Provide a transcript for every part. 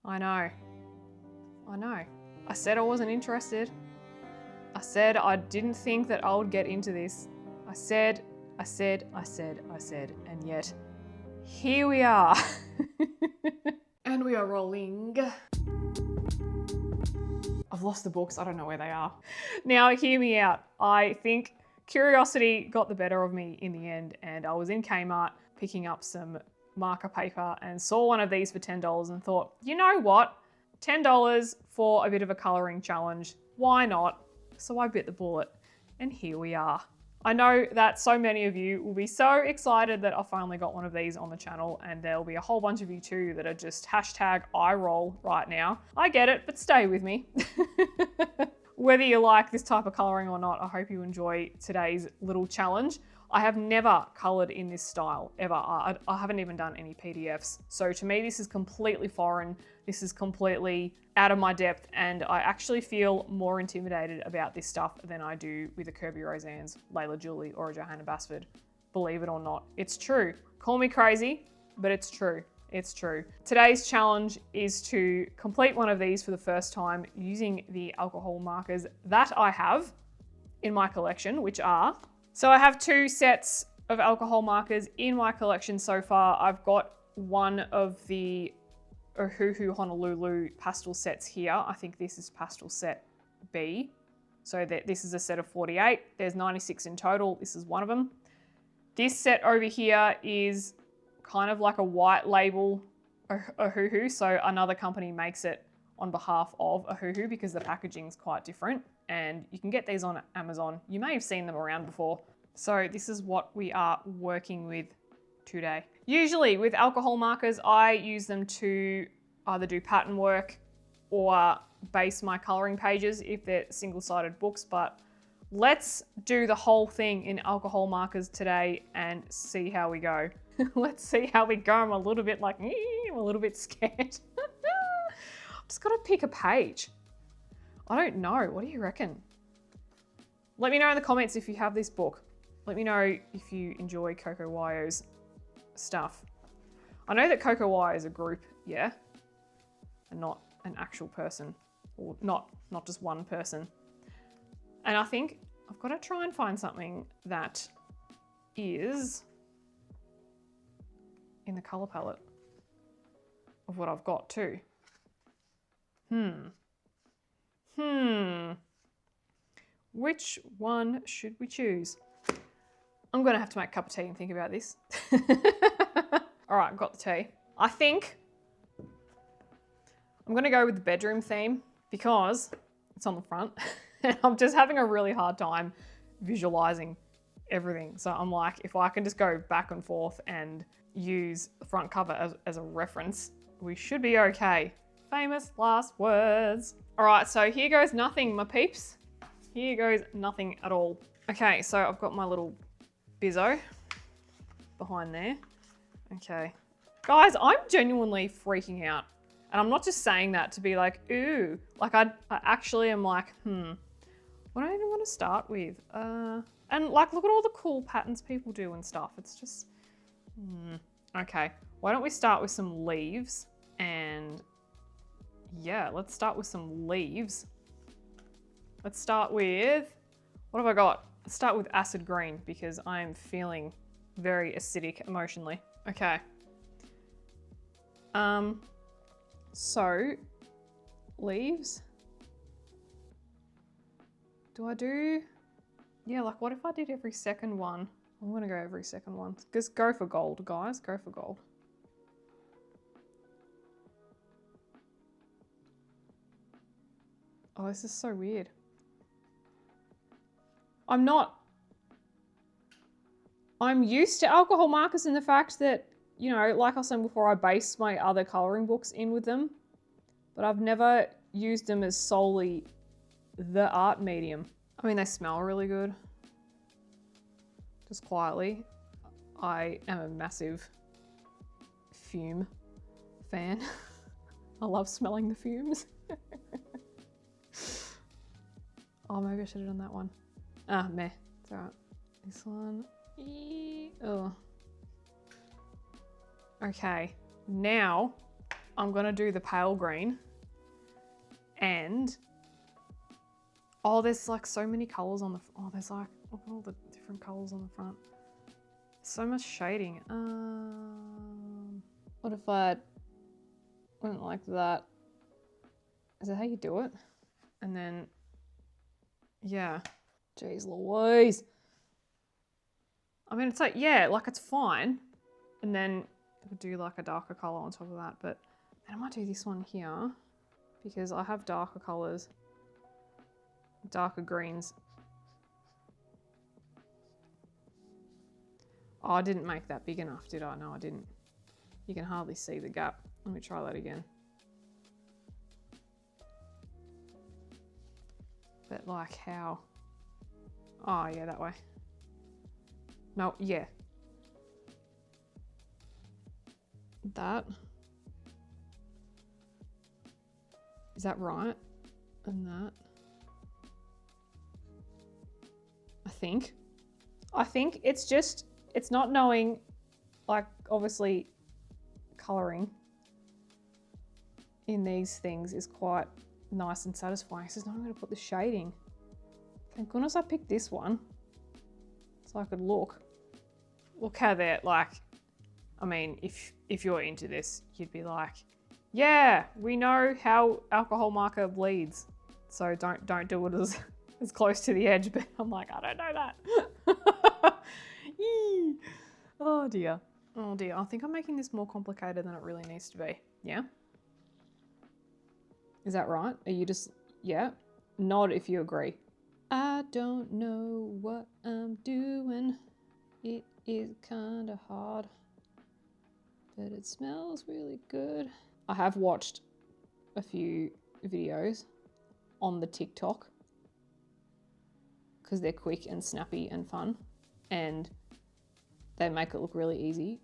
I know. I know. I said I wasn't interested. I said I didn't think that I would get into this. I said, and yet here we are. And we are rolling. I've lost the books, I don't know where they are. Now hear me out. I think curiosity got the better of me in the end, and I was in Kmart picking up some marker paper and saw one of these for $10 and thought, you know what? $10 for a bit of a colouring challenge, why not? So I bit the bullet, and here we are. I know that so many of you will be so excited that I finally got one of these on the channel, and there'll be a whole bunch of you too that are just hashtag eye roll right now. I get it, but stay with me. Whether you like this type of colouring or not, I hope you enjoy today's little challenge. I have never coloured in this style, ever. I haven't even done any PDFs. So to me, this is completely foreign. This is completely out of my depth, and I actually feel more intimidated about this stuff than I do with a Kirby Roseanne's, Layla Julie, or a Johanna Basford. Believe it or not, it's true. Call me crazy, but it's true. It's true. Today's challenge is to complete one of these for the first time using the alcohol markers that I have in my collection, which are... So I have 2 sets of alcohol markers in my collection so far. I've got one of the Ohuhu Honolulu pastel sets here. I think this is pastel set B. So this is a set of 48. There's 96 in total. This is one of them. This set over here is kind of like a white label Ohuhu. So another company makes it on behalf of Ohuhu because the packaging is quite different. And you can get these on Amazon. You may have seen them around before. So this is what we are working with today. Usually with alcohol markers, I use them to either do pattern work or base my coloring pages if they're single-sided books, but let's do the whole thing in alcohol markers today and see how we go. Let's see how we go. I'm a little bit like, I'm a little bit scared. I've just got to pick a page. I don't know. What do you reckon? Let me know in the comments if you have this book. Let me know if you enjoy Coco Wyo's stuff. I know that Coco Wyo is a group, yeah? And not an actual person, or not just one person. And I think I've got to try and find something that is in the color palette of what I've got too. Which one should we choose? I'm gonna have to make a cup of tea and think about this. All right, got the tea. I think I'm gonna go with the bedroom theme because it's on the front and I'm just having a really hard time visualizing everything. So I'm like, if I can just go back and forth and use the front cover as a reference, we should be okay. Famous last words. All right, so here goes nothing, my peeps. Here goes nothing at all. Okay, so I've got my little bizzo behind there. Okay. Guys, I'm genuinely freaking out. And I'm not just saying that to be like, ooh. Like I actually am like, what do I even want to start with? And like, look at all the cool patterns people do and stuff. It's just, okay. Why don't we start with some leaves? And yeah, let's start with some leaves. Let's start with, what have I got? Let's start with acid green because I'm feeling very acidic emotionally. Okay. So leaves. Do I do, yeah, like what if I did every second one? I'm gonna go every second one. Just go for gold, guys, go for gold. Oh, this is so weird. I'm used to alcohol markers in the fact that, you know, like I was saying before, I base my other coloring books in with them, but I've never used them as solely the art medium. I mean, they smell really good. Just quietly, I am a massive fume fan. I love smelling the fumes. Oh, maybe I should have done that one. Ah, meh. It's all right. This one. Oh. Okay. Now I'm gonna do the pale green and, oh, there's like so many colors on the, oh, there's like, look at all the different colors on the front. So much shading. What if I went like that? Is that how you do it? And then, yeah. Jeez Louise. I mean, it's like, yeah, like it's fine. And then I could do like a darker color on top of that, but then I might do this one here because I have darker colors, darker greens. Oh, I didn't make that big enough, did I? No, I didn't. You can hardly see the gap. Let me try that again. But like how? Oh yeah, that way. No, yeah. That. Is that right? And that. I think it's just, it's not knowing, like obviously colouring in these things is quite nice and satisfying. It says, no, I'm going to put the shading. Thank goodness I picked this one so I could look how they're like, I mean, if you're into this, you'd be like, yeah, we know how alcohol marker bleeds, so don't do it as close to the edge. But I'm like, I don't know that. Oh dear. Oh dear. I think I'm making this more complicated than it really needs to be. Yeah? Is that right? Are you just, yeah? Nod if you agree. I don't know what I'm doing. It is kind of hard, but it smells really good. I have watched a few videos on the TikTok because they're quick and snappy and fun, and they make it look really easy.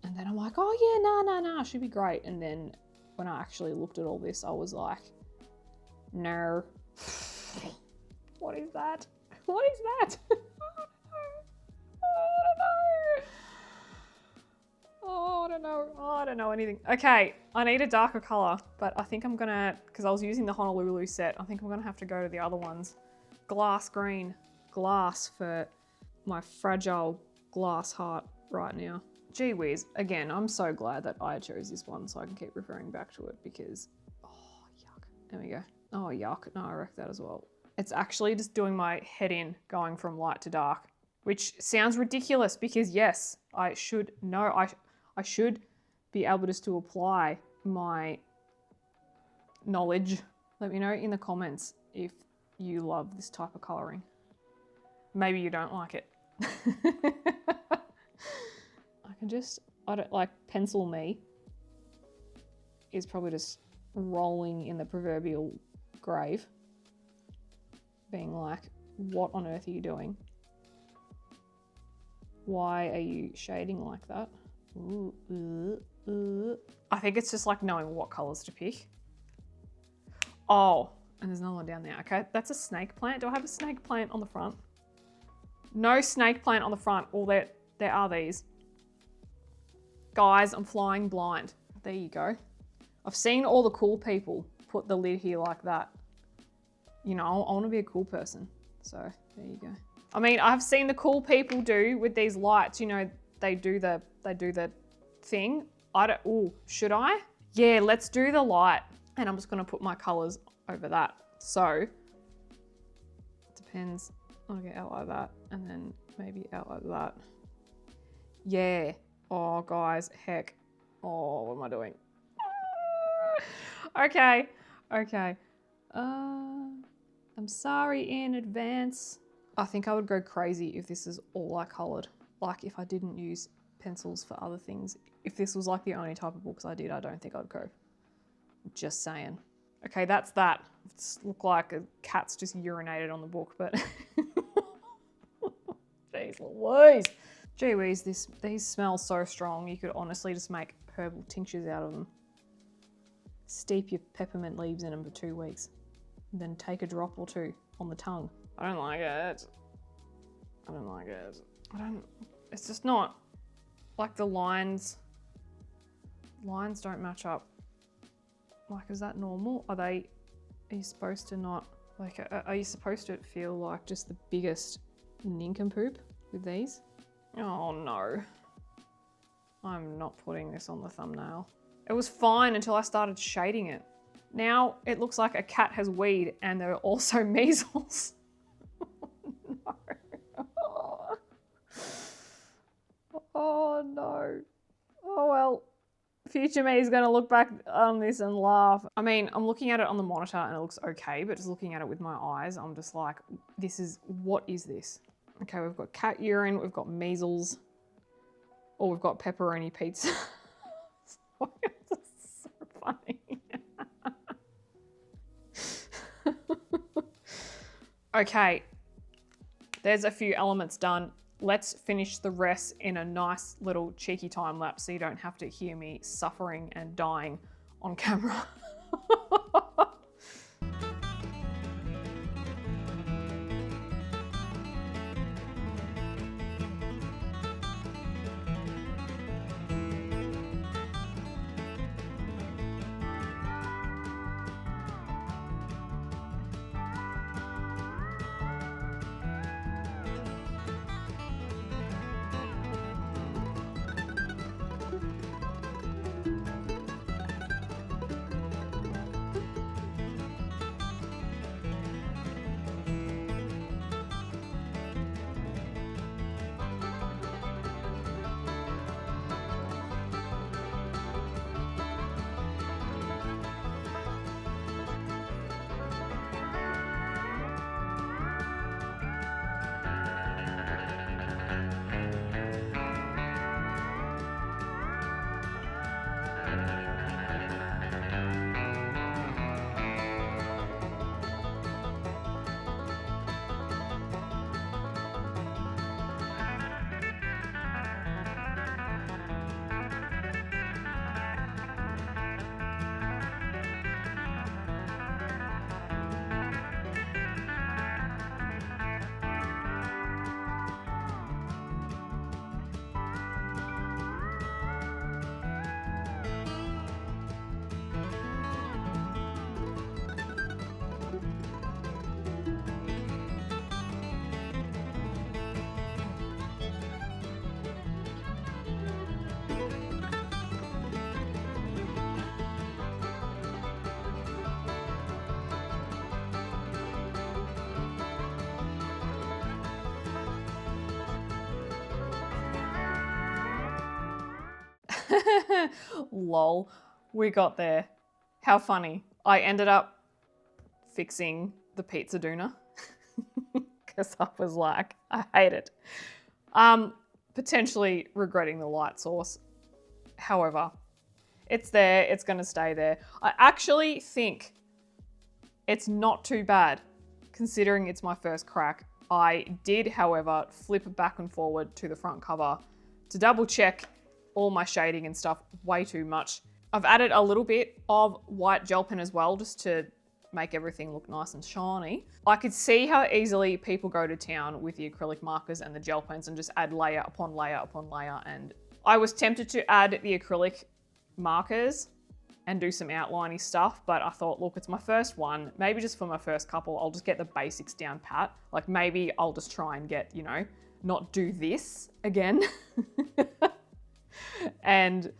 And then I'm like, oh yeah, nah, should be great. And then when I actually looked at all this, I was like, no. What is that? What is that? I don't know anything. Okay, I need a darker color, but I think I'm gonna, because I was using the Honolulu set, I think I'm gonna have to go to the other ones. Glass green, glass for my fragile glass heart right now. Gee whiz, again, I'm so glad that I chose this one so I can keep referring back to it because, oh, yuck. There we go. Oh, yuck. No, I wrecked that as well. It's actually just doing my head in, going from light to dark, which sounds ridiculous because yes, I should know, I should be able just to apply my knowledge. Let me know in the comments if you love this type of colouring. Maybe you don't like it. I don't like, pencil me is probably just rolling in the proverbial grave, being like, what on earth are you doing? Why are you shading like that? I think it's just like knowing what colours to pick. Oh, and there's another one down there. Okay, that's a snake plant. Do I have a snake plant on the front? No snake plant on the front. Well, there are these. Guys, I'm flying blind. There you go. I've seen all the cool people put the lid here like that. You know, I want to be a cool person. So there you go. I mean, I've seen the cool people do with these lights, you know, they do the thing. Should I? Yeah, let's do the light. And I'm just gonna put my colors over that. So, it depends. I'll get out like that and then maybe out like that. Yeah. Oh, guys, heck. Oh, what am I doing? Okay. I'm sorry in advance. I think I would go crazy if this is all I coloured. Like if I didn't use pencils for other things. If this was like the only type of books I did, I don't think I'd go. Just saying. Okay, that's that. It's looked like a cat's just urinated on the book, but jeez Louise. Gee whiz, these smell so strong. You could honestly just make herbal tinctures out of them. Steep your peppermint leaves in them for 2 weeks. And then take a drop or two on the tongue. I don't like it. It's just not, like the lines lines don't match up. Like, is that normal? Are you supposed to not, like, are you supposed to feel like just the biggest nincompoop with these? Oh no. I'm not putting this on the thumbnail. It was fine until I started shading it. Now it looks like a cat has weed and there are also measles. No. Oh no. Oh well. Future me is going to look back on this and laugh. I mean, I'm looking at it on the monitor and it looks okay, but just looking at it with my eyes, I'm just like, what is this? Okay, we've got cat urine, we've got measles, or we've got pepperoni pizza. This is so funny. Okay, there's a few elements done. Let's finish the rest in a nice little cheeky time lapse so you don't have to hear me suffering and dying on camera. Lol, we got there. How funny. I ended up fixing the pizza doona because I was like, I hate it. Potentially regretting the light source. However, it's there, it's gonna stay there. I actually think it's not too bad considering it's my first crack. I did, however, flip back and forward to the front cover to double check all my shading and stuff way too much. I've added a little bit of white gel pen as well, just to make everything look nice and shiny. I could see how easily people go to town with the acrylic markers and the gel pens and just add layer upon layer upon layer. And I was tempted to add the acrylic markers and do some outliney stuff, but I thought, look, it's my first one. Maybe just for my first couple, I'll just get the basics down pat. Like maybe I'll just try and get, you know, not do this again. And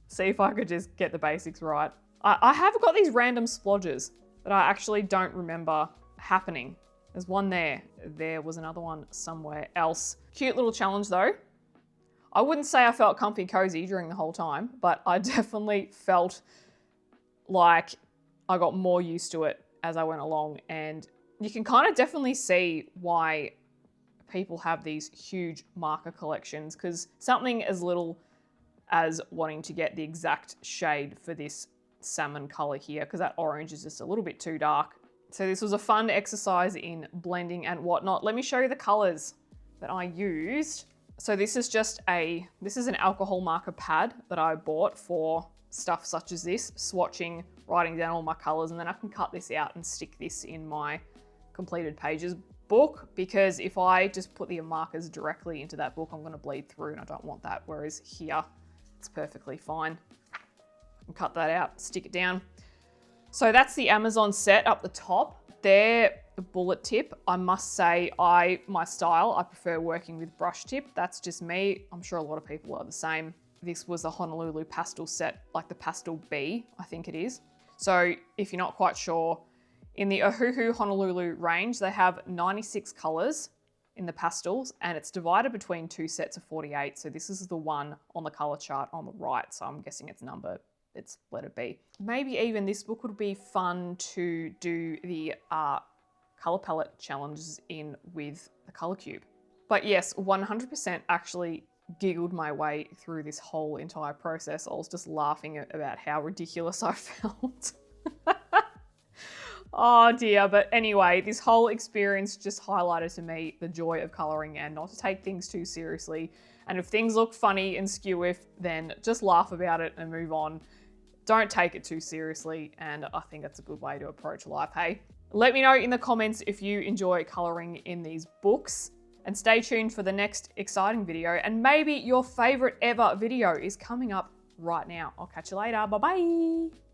see if I could just get the basics right. I have got these random splodges that I actually don't remember happening. There's one there. There was another one somewhere else. Cute little challenge though. I wouldn't say I felt comfy cozy during the whole time, but I definitely felt like I got more used to it as I went along. And you can kind of definitely see why people have these huge marker collections, because something as little as wanting to get the exact shade for this salmon color here, because that orange is just a little bit too dark. So this was a fun exercise in blending and whatnot. Let me show you the colors that I used. So this is an alcohol marker pad that I bought for stuff such as this, swatching, writing down all my colors, and then I can cut this out and stick this in my completed pages book, because if I just put the markers directly into that book, I'm gonna bleed through and I don't want that. Whereas here, it's perfectly fine. cut that out, stick it down. So that's the Amazon set up the top. They're the bullet tip. I must say, my style, I prefer working with brush tip. That's just me. I'm sure a lot of people are the same. This was a Honolulu pastel set, like the pastel B, I think it is. So if you're not quite sure, in the Ohuhu Honolulu range, they have 96 colors in the pastels, and it's divided between 2 sets of 48. So this is the one on the color chart on the right. So I'm guessing it's letter B. Maybe even this book would be fun to do the color palette challenges in with the color cube. But yes, 100% actually giggled my way through this whole entire process. I was just laughing about how ridiculous I felt. Oh dear, but anyway, this whole experience just highlighted to me the joy of colouring and not to take things too seriously. And if things look funny and skew, then just laugh about it and move on. Don't take it too seriously, and I think that's a good way to approach life, hey? Let me know in the comments if you enjoy colouring in these books, and stay tuned for the next exciting video, and maybe your favourite ever video is coming up right now. I'll catch you later, bye-bye!